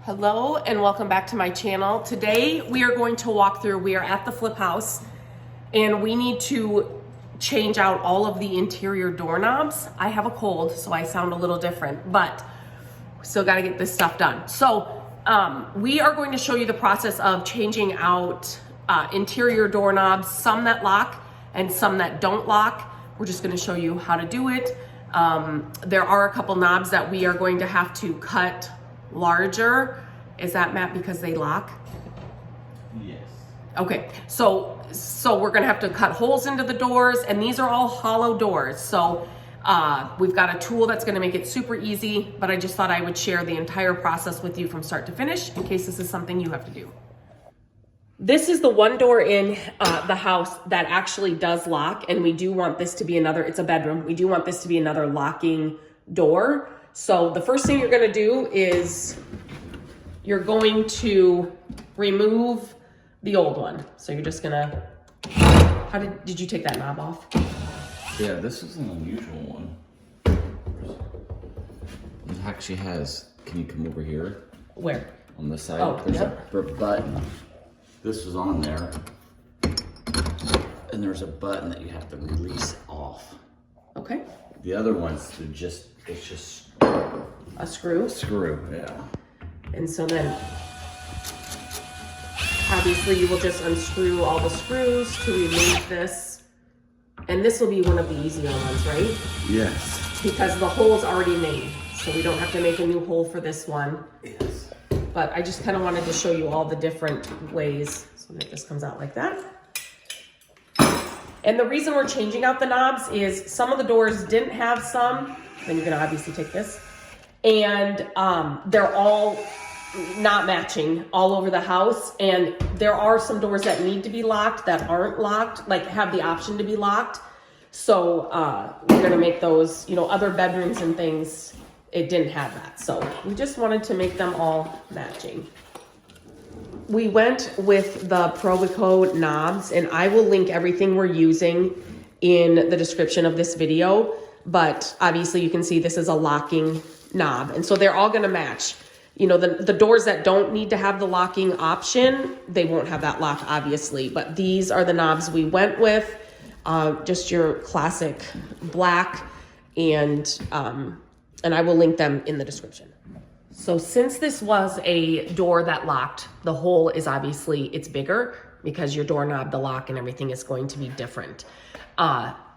Hello and welcome back to my channel. Today we are going to walk through, we are at the flip house and we need to change out all of the interior doorknobs. I have a cold, so I sound a little different, but we still got to get this stuff done. So we are going to show you the process of changing out interior doorknobs, some that lock and some that don't lock. We're just going to show you how to do it. There are a couple knobs that we are going to have to cut larger. Is that, Matt, because they lock? Yes. Okay, so we're gonna have to cut holes into the doors, and these are all hollow doors. So we've got a tool that's gonna make it super easy, but I just thought I would share the entire process with you from start to finish in case this is something you have to do. This is the one door in the house that actually does lock, and we do want this to be another, it's a bedroom, we do want this to be another locking door. So the first thing you're gonna do is you're going to remove the old one. So you're just gonna, did you take that knob off? Yeah, this is an unusual one. It actually has, can you come over here? Where? On the side, Oh, there's yep. a button. This was on there. And there's a button that you have to release off. Okay. The other ones, it's just A screw. screw, yeah. And so then, obviously you will just unscrew all the screws to remove this. And this will be one of the easier ones, right? Yes. Because the hole's already made. So we don't have to make a new hole for this one. Yes. But I just kind of wanted to show you all the different ways. So it just comes out like that. And the reason we're changing out the knobs is some of the doors didn't have some. Then you're gonna obviously take this. And they're all not matching all over the house. And there are some doors that need to be locked that aren't locked, like have the option to be locked. So we're gonna make those, you know, other bedrooms and things, it didn't have that. So we just wanted to make them all matching. We went with the Probico knobs, and I will link everything we're using in the description of this video. But obviously you can see this is a locking knob. And so they're all gonna match. You know, the doors that don't need to have the locking option, they won't have that lock, obviously. But these are the knobs we went with. Just your classic black, and I will link them in the description. So since this was a door that locked, the hole is obviously, it's bigger because your doorknob, the lock and everything is going to be different.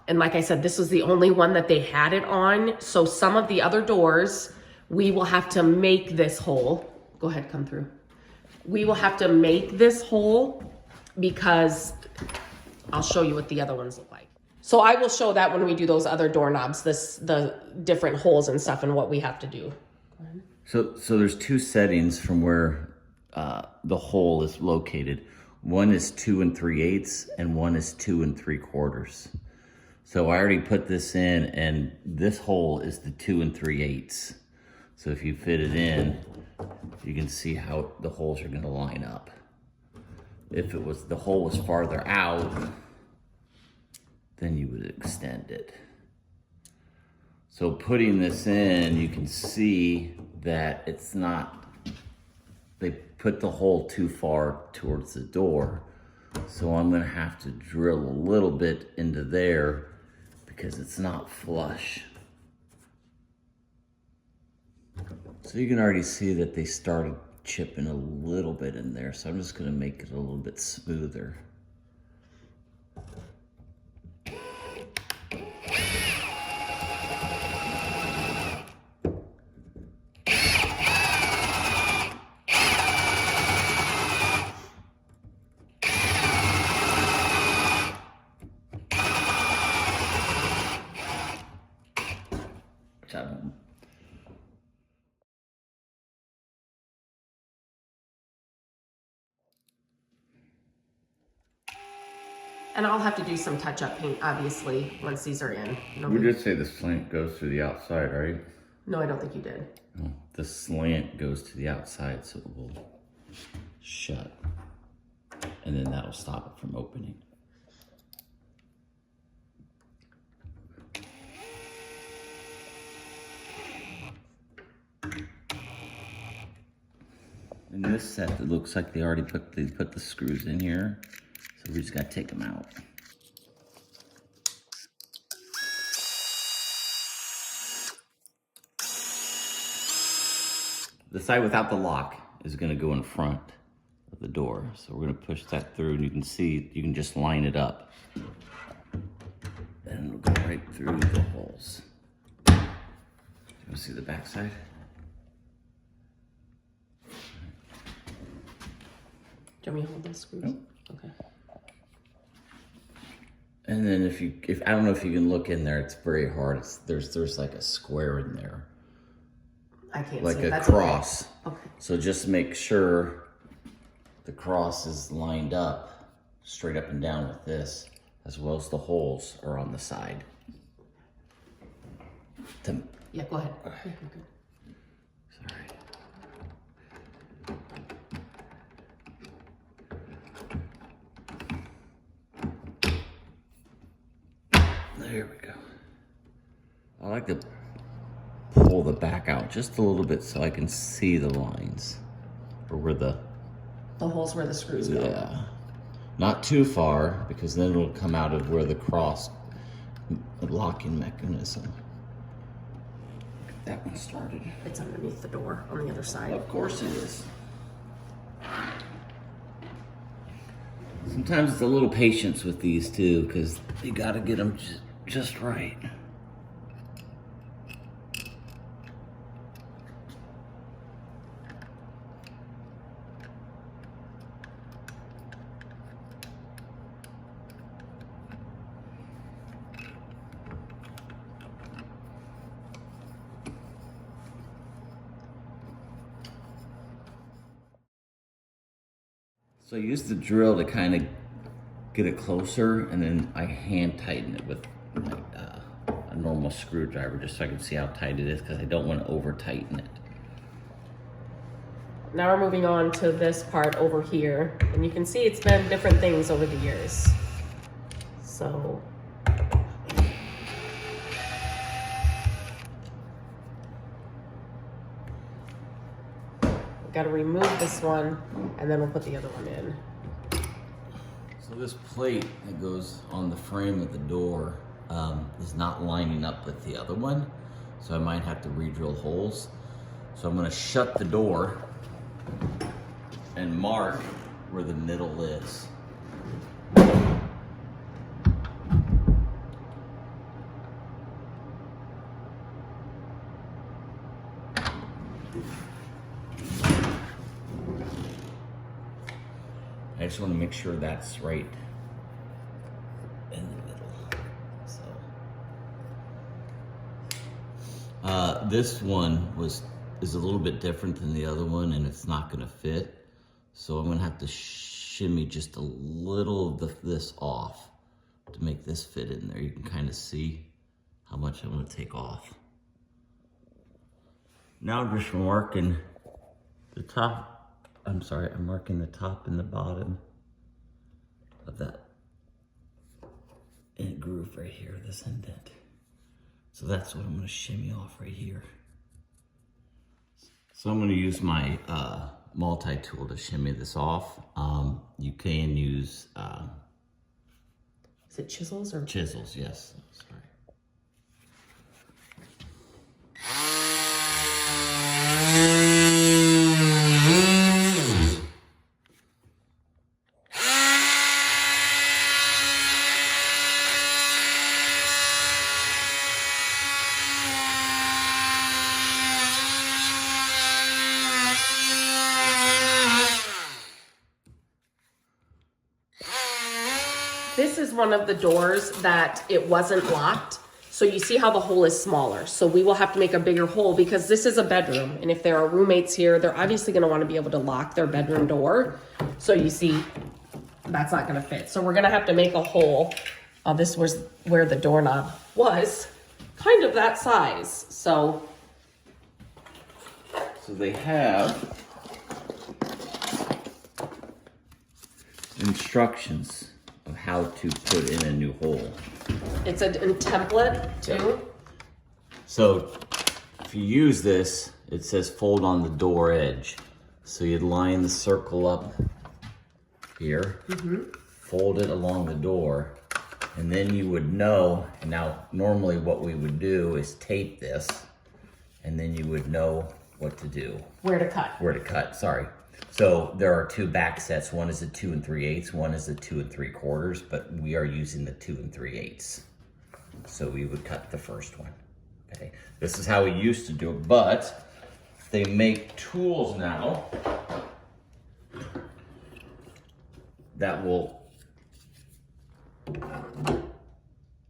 And like I said, this was the only one that they had it on. So some of the other doors, we will have to make this hole. Go ahead, come through. We will have to make this hole because I'll show you what the other ones look like. So I will show that when we do those other doorknobs, the different holes and stuff and what we have to do. Go ahead. So there's two settings from where the hole is located. One is 2 3/8 and one is 2 3/4. So I already put this in, and this hole is the 2 3/8. So if you fit it in, you can see how the holes are gonna line up. If the hole was farther out, then you would extend it. So putting this in, you can see that it's not, they put the hole too far towards the door. So I'm gonna have to drill a little bit into there because it's not flush. So you can already see that they started chipping a little bit in there. So I'm just gonna make it a little bit smoother. And I'll have to do some touch-up paint, obviously, once these are in. We did say the slant goes through the outside, right? No, I don't think you did. No, the slant goes to the outside, so it will shut. And then that'll stop it from opening. In this set, it looks like they already put the screws in here, so we just gotta take them out. The side without the lock is gonna go in front of the door, so we're gonna push that through, and you can see you can just line it up, and it'll go right through the holes. You see the back side? Do you want me to hold those screws? Nope. Okay. And then if I don't know if you can look in there, it's very hard. There's like a square in there, I can't like see it. a That's cross. Okay. So just make sure the cross is lined up, straight up and down with this, as well as the holes are on the side. Yeah, go ahead. Yeah, you're good. Sorry. There we go. I like to pull the back out just a little bit so I can see the lines, or where the holes where the screws go. Yeah. Not too far, because then it'll come out of where the cross locking mechanism. Get that one started. It's underneath the door on the other side. Of course it is. Sometimes it's a little patience with these too, because you gotta get them just right. So I use the drill to kind of get it closer, and then I hand tighten it with like a normal screwdriver, just so I can see how tight it is, because I don't want to over tighten it. Now we're moving on to this part over here, and you can see it's been different things over the years. So got to remove this one, and then we'll put the other one in. So this plate that goes on the frame of the door is not lining up with the other one, so I might have to re-drill holes. So I'm going to shut the door and mark where the middle is. I just want to make sure that's right in the middle. So this one is a little bit different than the other one, and it's not going to fit. So I'm going to have to shimmy just a little of this off to make this fit in there. You can kind of see how much I'm going to take off. Now I'm just marking the top. I'm marking the top and the bottom of that groove right here, this indent. So that's what I'm gonna shimmy off right here. So I'm gonna use my multi-tool to shimmy this off. You can use... Is it chisels or? Chisels, yes, sorry. This is one of the doors that it wasn't locked. So you see how the hole is smaller. So we will have to make a bigger hole because this is a bedroom. And if there are roommates here, they're obviously gonna wanna be able to lock their bedroom door. So you see, that's not gonna fit. So we're gonna have to make a hole. This was where the doorknob was, kind of that size. So they have instructions of how to put in a new hole. it's a template too. So if you use this, it says fold on the door edge. So you'd line the circle up here, fold it along the door, and then you would know, and now normally what we would do is tape this, and then you would know what to do. Where to cut. Where to cut, sorry. So there are two back sets. One is a 2 3/8, one is a 2 3/4, but we are using the 2 3/8. So we would cut the first one, okay? This is how we used to do it, but they make tools now that will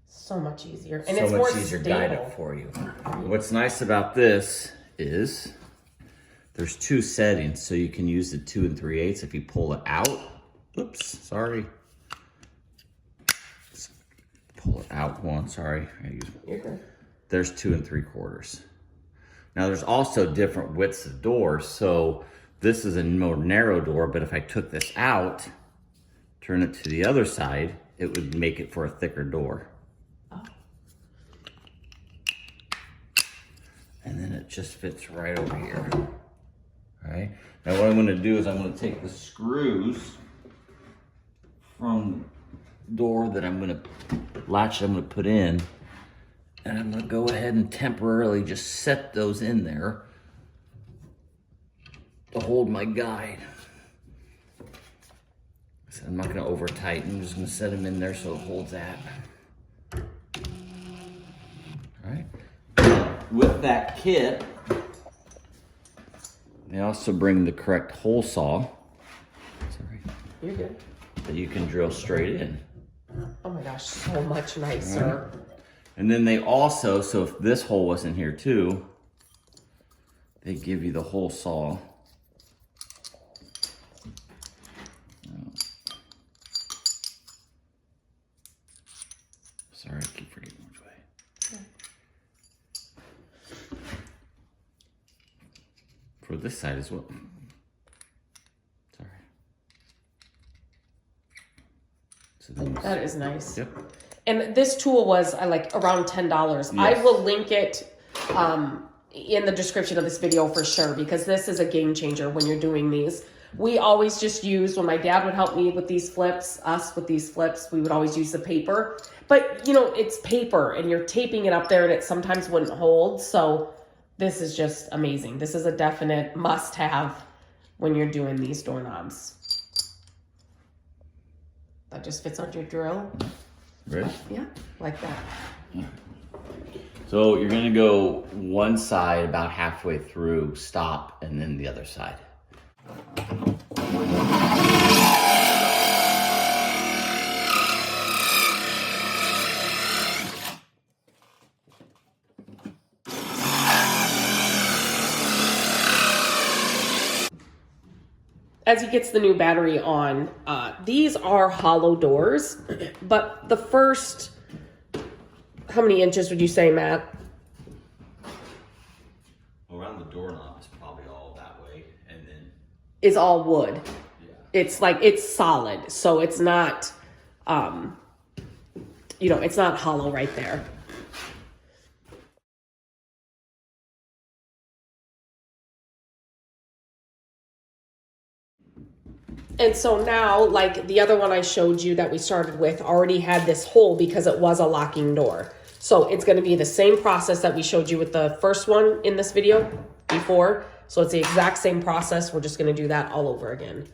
so much easier, and so it's much more easier stable. guide it for you. What's nice about this is there's two settings, so you can use the 2 3/8 if you pull it out. Oops, sorry. Let's pull it out one. Sorry, You're good. there's 2 3/4. Now there's also different widths of doors, so this is a more narrow door, but if I took this out, turn it to the other side, it would make it for a thicker door. Oh. And then it just fits right over here. All right, now what I'm gonna do is I'm gonna take the screws from the door that I'm gonna put in, and I'm gonna go ahead and temporarily just set those in there to hold my guide. So I'm not gonna over tighten, I'm just gonna set them in there so it holds that. All right, with that kit, they also bring the correct hole saw. Sorry. You're good. That you can drill straight in. Oh my gosh, so much nicer. Right. And then they also, so if this hole wasn't here too, they give you the hole saw. Sorry, I keep forgetting which way. For this side as well. Sorry. So then That is nice. yep. And this tool was like around $10. I Yes. will link it in the description of this video for sure, because this is a game changer when you're doing these. We always just use, when my dad would help me with these flips, we would always use the paper. But you know, it's paper and you're taping it up there and it sometimes wouldn't hold. So this is just amazing. This is a definite must-have when you're doing these doorknobs. That just fits on your drill. Ready? Yeah, like that. So you're gonna go one side about halfway through, stop, and then the other side. As he gets the new battery on, these are hollow doors, but the first, how many inches would you say, Matt? Around the doorknob is probably all that way, and then Is all wood. yeah. It's like, it's solid, so it's not, you know, it's not hollow right there. And so now, like the other one I showed you that we started with already had this hole because it was a locking door. So it's going to be the same process that we showed you with the first one in this video before. So it's the exact same process. We're just going to do that all over again.